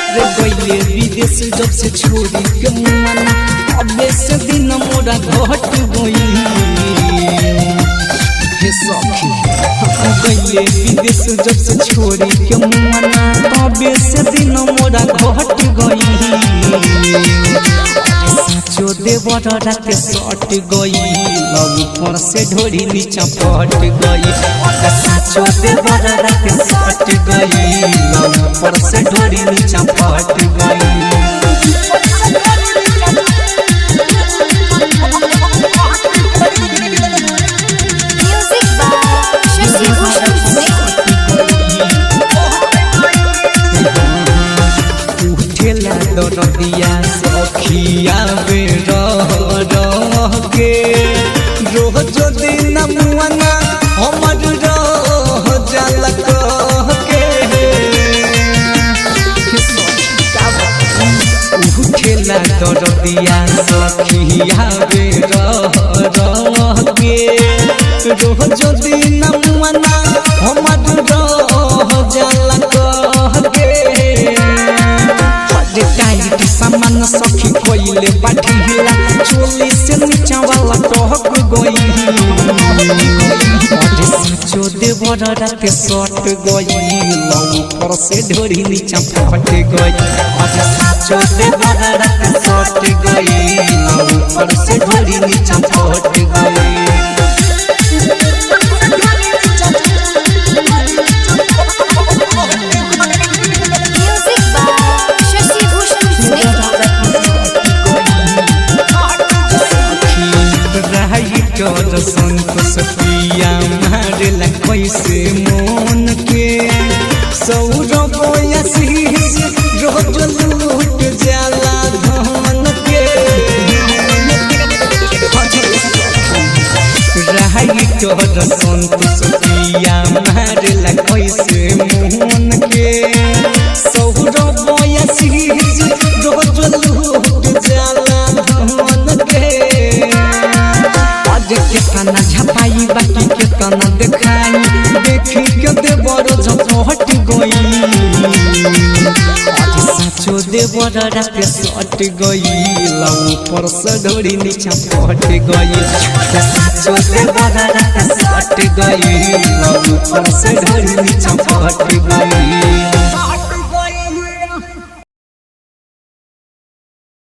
विदेश जब से छोड़ी के मना अबे से दिन मोरा घट गई हे सखी गईले विदेश जब से छोड़ी के मना तबे से दिन मोरा घट गई साचो देवर रात सट गई लव पर से ढोरी नीचा पट गई साचो देवर रात सट गई लव पर से ढोरी नीचा पट गई दरदिया सखिया बेर के रोज दिन मुआना हमर रह जल के उठेला दरदिया सखिया बेर के रोज दिन मुआना हमर रह जल के टाइट सामान सखी कोइले बाठीला चोली से नीचा वाला टहक गई अरे साचो देवर रात सट गई लव पर से ढोरी नीचा फट गई अरे साचो देवर रात सट गई लव पर से ढोरी नीचा फट गई संतोष पिया मारेला कैसे मन के सौरभ आशीष रोज लूट जाला धन के राइटर संतोष पिया मारेला कैसे मन के सौरभ आशीष रोज लूट जाला धन के के काना झपाई बाकी के काना देखाई देखी के देवर झपट गई आज साचो देवर रात सट गई लव पर से ढोरी नीचा पट गई साचो देवर रात सट गई लव पर से ढोरी नीचा पट गई।